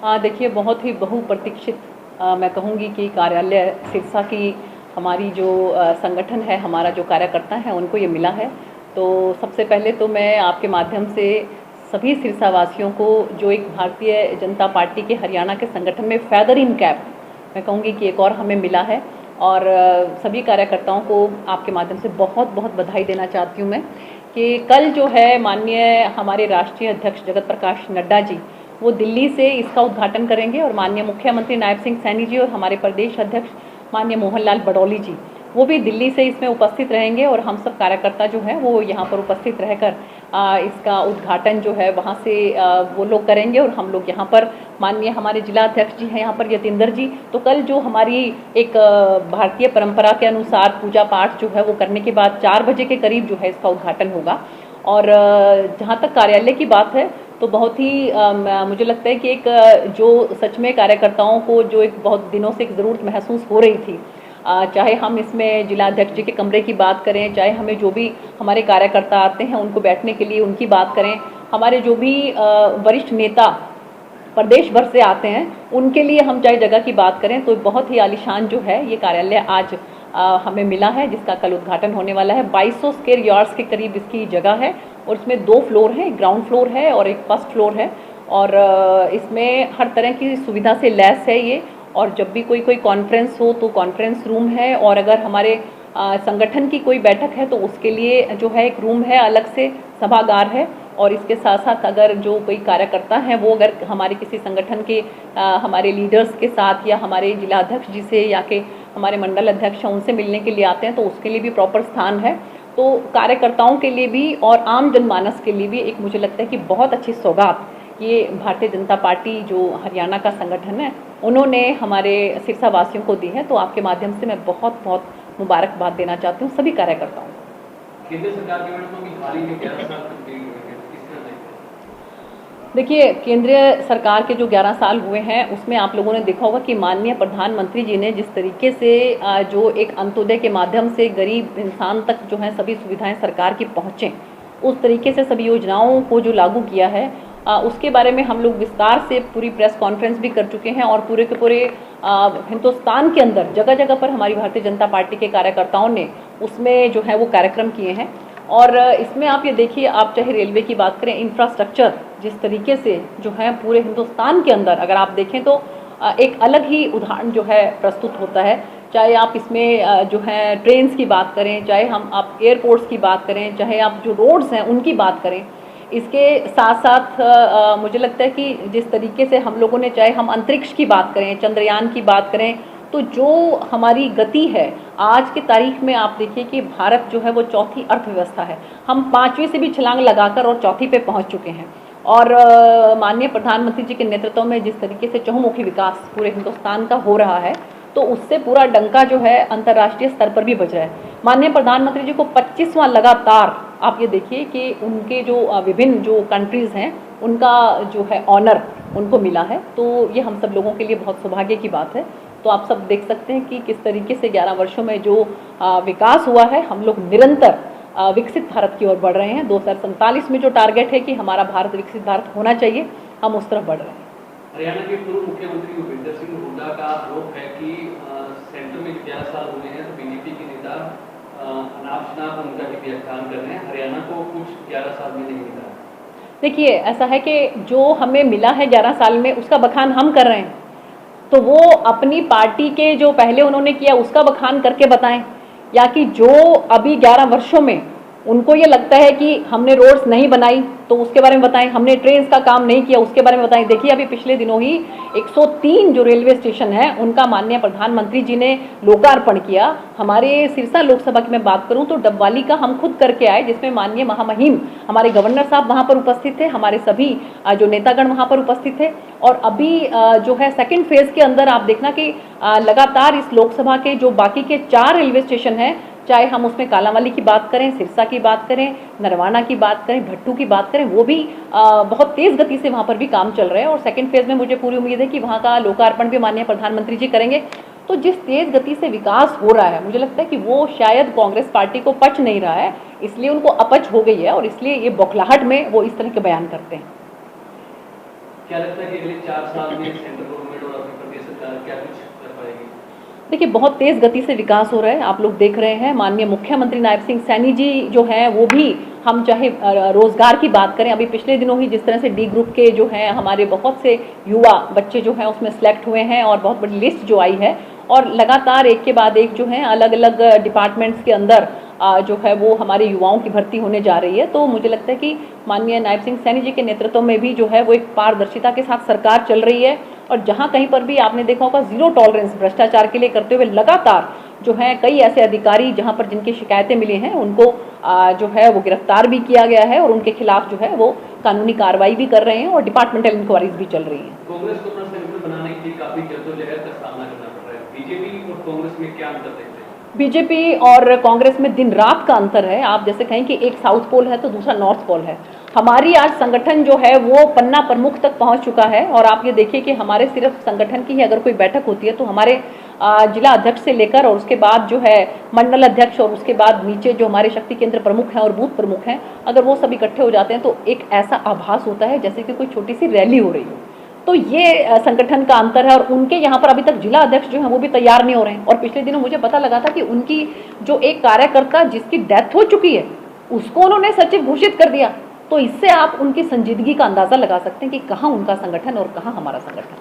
देखिए, बहुत ही बहुप्रतीक्षित मैं कहूँगी कि कार्यालय सिरसा की हमारी जो संगठन है, हमारा जो कार्यकर्ता है, उनको ये मिला है। तो सबसे पहले तो मैं आपके माध्यम से सभी सिरसा वासियों को, जो एक भारतीय जनता पार्टी के हरियाणा के संगठन में फेदर इन कैप, मैं कहूँगी कि एक और हमें मिला है, और सभी कार्यकर्ताओं को आपके माध्यम से बहुत बहुत बधाई देना चाहती हूँ मैं कि कल जो है माननीय हमारे राष्ट्रीय अध्यक्ष जगत प्रकाश नड्डा जी वो दिल्ली से इसका उद्घाटन करेंगे, और माननीय मुख्यमंत्री नायब सिंह सैनी जी और हमारे प्रदेश अध्यक्ष माननीय मोहनलाल बडौली जी वो भी दिल्ली से इसमें उपस्थित रहेंगे, और हम सब कार्यकर्ता जो हैं वो यहाँ पर उपस्थित रहकर इसका उद्घाटन जो है वहाँ से वो लोग करेंगे, और हम लोग यहाँ पर माननीय हमारे जिला अध्यक्ष जी हैं यहाँ पर यतीन्द्र जी। तो कल जो हमारी एक भारतीय परंपरा के अनुसार पूजा पाठ जो है वो करने के बाद 4 बजे के करीब जो है इसका उद्घाटन होगा। और जहाँ तक कार्यालय की बात है तो बहुत ही मुझे लगता है कि एक जो सच में कार्यकर्ताओं को जो एक बहुत दिनों से एक ज़रूरत महसूस हो रही थी, चाहे हम इसमें जिलाध्यक्ष जी के कमरे की बात करें, चाहे हमें जो भी हमारे कार्यकर्ता आते हैं उनको बैठने के लिए उनकी बात करें, हमारे जो भी वरिष्ठ नेता प्रदेश भर से आते हैं उनके लिए हम चाहे जगह की बात करें, तो बहुत ही आलीशान जो है ये कार्यालय आज हमें मिला है, जिसका कल उद्घाटन होने वाला है। 2200 स्क्वायर यार्ड्स के करीब इसकी जगह है, और इसमें 2 फ्लोर हैं, एक ग्राउंड फ्लोर है और एक फर्स्ट फ्लोर है, और इसमें हर तरह की सुविधा से लैस है ये। और जब भी कोई कॉन्फ्रेंस हो तो कॉन्फ्रेंस रूम है, और अगर हमारे संगठन की कोई बैठक है तो उसके लिए जो है एक रूम है, अलग से सभागार है। और इसके साथ साथ अगर जो कोई कार्यकर्ता हैं वो अगर हमारे किसी संगठन के हमारे लीडर्स के साथ या हमारे जिलाध्यक्ष जी से या के हमारे मंडल अध्यक्ष हैं उनसे मिलने के लिए आते हैं तो उसके लिए भी प्रॉपर स्थान है। तो कार्यकर्ताओं के लिए भी और आम जनमानस के लिए भी एक मुझे लगता है कि बहुत अच्छी सौगात ये भारतीय जनता पार्टी जो हरियाणा का संगठन है उन्होंने हमारे सिरसा वासियों को दी है। तो आपके माध्यम से मैं बहुत बहुत मुबारकबाद देना चाहती हूँ सभी कार्यकर्ताओं को। केंद्र सरकार के हाल ही में 11 साल कंप्लीट हुए हैं, किस तरह देखते हैं? देखिए, केंद्रीय सरकार के जो 11 साल हुए हैं उसमें आप लोगों ने देखा होगा कि माननीय प्रधानमंत्री जी ने जिस तरीके से जो एक अंत्योदय के माध्यम से गरीब इंसान तक जो है सभी सुविधाएं सरकार की पहुँचें, उस तरीके से सभी योजनाओं को जो लागू किया है उसके बारे में हम लोग विस्तार से पूरी प्रेस कॉन्फ्रेंस भी कर चुके हैं, और पूरे के पूरे हिंदुस्तान के अंदर जगह जगह पर हमारी भारतीय जनता पार्टी के कार्यकर्ताओं ने उसमें जो है वो कार्यक्रम किए हैं। और इसमें आप ये देखिए, आप चाहे रेलवे की बात करें, इंफ्रास्ट्रक्चर जिस तरीके से जो है पूरे हिंदुस्तान के अंदर अगर आप देखें तो एक अलग ही उदाहरण जो है प्रस्तुत होता है। चाहे आप इसमें जो है ट्रेन्स की बात करें, चाहे आप एयरपोर्ट्स की बात करें, चाहे आप जो रोड्स हैं उनकी बात करें, इसके साथ साथ मुझे लगता है कि जिस तरीके से हम लोगों ने, चाहे हम अंतरिक्ष की बात करें, चंद्रयान की बात करें, तो जो हमारी गति है आज की तारीख में आप देखिए कि भारत जो है वो चौथी अर्थव्यवस्था है। हम 5वीं से भी छलांग लगाकर और चौथी पे पहुंच चुके हैं। और माननीय प्रधानमंत्री जी के नेतृत्व में जिस तरीके से चहुमुखी विकास पूरे हिंदुस्तान का हो रहा है तो उससे पूरा डंका जो है अंतर्राष्ट्रीय स्तर पर भी बज रहा है। माननीय प्रधानमंत्री जी को 25वां लगातार आप ये देखिए कि उनके जो विभिन्न जो कंट्रीज़ हैं उनका जो है ऑनर उनको मिला है, तो ये हम सब लोगों के लिए बहुत सौभाग्य की बात है। तो आप सब देख सकते हैं कि किस तरीके से 11 वर्षों में जो विकास हुआ है, हम लोग निरंतर विकसित भारत की ओर बढ़ रहे हैं। 2047 में जो टारगेट है कि हमारा भारत विकसित भारत होना चाहिए, हम उस तरफ बढ़ रहे हैं। हरियाणा के पूर्व मुख्यमंत्री भूपेंद्र सिंह हुड्डा का आरोप है कि सेंटर में 11 साल हुए हैं तो बीजेपी के नेता अनाप शनाप उनका भी व्याख्यान कर रहे हैं, हरियाणा को कुछ 11 साल में नहीं मिला। देखिए, ऐसा है कि जो हमें मिला है 11 साल में उसका बखान हम कर रहे हैं, तो वो अपनी पार्टी के जो पहले उन्होंने किया उसका बखान करके बताएं, या कि जो अभी 11 वर्षों में उनको ये लगता है कि हमने रोड्स नहीं बनाई तो उसके बारे में बताएं, हमने ट्रेन्स का काम नहीं किया उसके बारे में बताएं। देखिए, अभी पिछले दिनों ही 103 जो रेलवे स्टेशन है उनका माननीय प्रधानमंत्री जी ने लोकार्पण किया। हमारे सिरसा लोकसभा की मैं बात करूं तो डबवाली का हम खुद करके आए, जिसमें माननीय महामहिम हमारे गवर्नर साहब वहां पर उपस्थित थे, हमारे सभी जो नेतागण वहां पर उपस्थित थे। और अभी जो है सेकेंड फेज के अंदर आप देखना कि लगातार इस लोकसभा के जो बाकी के 4 रेलवे स्टेशन हैं, चाहे हम उसमें कालांवाली की बात करें, सिरसा की बात करें, नरवाना की बात करें, भट्टू की बात करें, वो भी बहुत तेज़ गति से वहाँ पर भी काम चल रहे हैं। और सेकंड फेज़ में मुझे पूरी उम्मीद है कि वहाँ का लोकार्पण भी माननीय प्रधानमंत्री जी करेंगे। तो जिस तेज़ गति से विकास हो रहा है, मुझे लगता है कि वो शायद कांग्रेस पार्टी को पच नहीं रहा है, इसलिए उनको अपच हो गई है और इसलिए ये बौखलाहट में वो इस तरह के बयान करते हैं। क्या लगता है कि अगले 4 साल में सेंट्रल गवर्नमेंट और अपनी प्रदेश सरकार क्या कुछ कर पाएगी? देखिए, बहुत तेज़ गति से विकास हो रहा है, आप लोग देख रहे हैं। माननीय मुख्यमंत्री नायब सिंह सैनी जी जो हैं वो भी, हम चाहे रोज़गार की बात करें, अभी पिछले दिनों ही जिस तरह से डी ग्रुप के जो हैं हमारे बहुत से युवा बच्चे जो हैं उसमें सेलेक्ट हुए हैं और बहुत बड़ी लिस्ट जो आई है, और लगातार एक के बाद एक जो है अलग अलग डिपार्टमेंट्स के अंदर जो है वो हमारे युवाओं की भर्ती होने जा रही है। तो मुझे लगता है कि माननीय नायब सिंह सैनी जी के नेतृत्व में भी जो है वो एक पारदर्शिता के साथ सरकार चल रही है, और जहां कहीं पर भी आपने देखा होगा जीरो टॉलरेंस भ्रष्टाचार के लिए करते हुए लगातार जो है कई ऐसे अधिकारी जहां पर जिनकी शिकायतें मिली हैं उनको जो है वो गिरफ्तार भी किया गया है, और उनके खिलाफ जो है वो कानूनी कार्रवाई भी कर रहे हैं और डिपार्टमेंटल इंक्वायरीज भी चल रही हैं। कांग्रेस को अपना संगठन बनाने के लिए काफी जद्दोजहद का सामना करना पड़ रहा है, बीजेपी और कांग्रेस में क्या अंतर देखते हैं? बीजेपी और कांग्रेस में दिन रात का अंतर है। आप जैसे कहें कि एक साउथ पोल है तो दूसरा नॉर्थ पोल है। हमारी आज संगठन जो है वो पन्ना प्रमुख तक पहुंच चुका है, और आप ये देखिए कि हमारे सिर्फ संगठन की ही अगर कोई बैठक होती है तो हमारे जिला अध्यक्ष से लेकर और उसके बाद जो है मंडल अध्यक्ष और उसके बाद नीचे जो हमारे शक्ति केंद्र प्रमुख हैं और बूथ प्रमुख हैं, अगर वो सब इकट्ठे हो जाते हैं तो एक ऐसा आभास होता है जैसे कि कोई छोटी सी रैली हो रही हो। तो ये संगठन का अंतर है, और उनके यहाँ पर अभी तक जिला अध्यक्ष जो हैं वो भी तैयार नहीं हो रहे हैं। और पिछले दिनों मुझे पता लगा था कि उनकी जो एक कार्यकर्ता जिसकी डेथ हो चुकी है उसको उन्होंने सचिव घोषित कर दिया। तो इससे आप उनकी संजीदगी का अंदाजा लगा सकते हैं कि कहाँ उनका संगठन और कहाँ हमारा संगठन।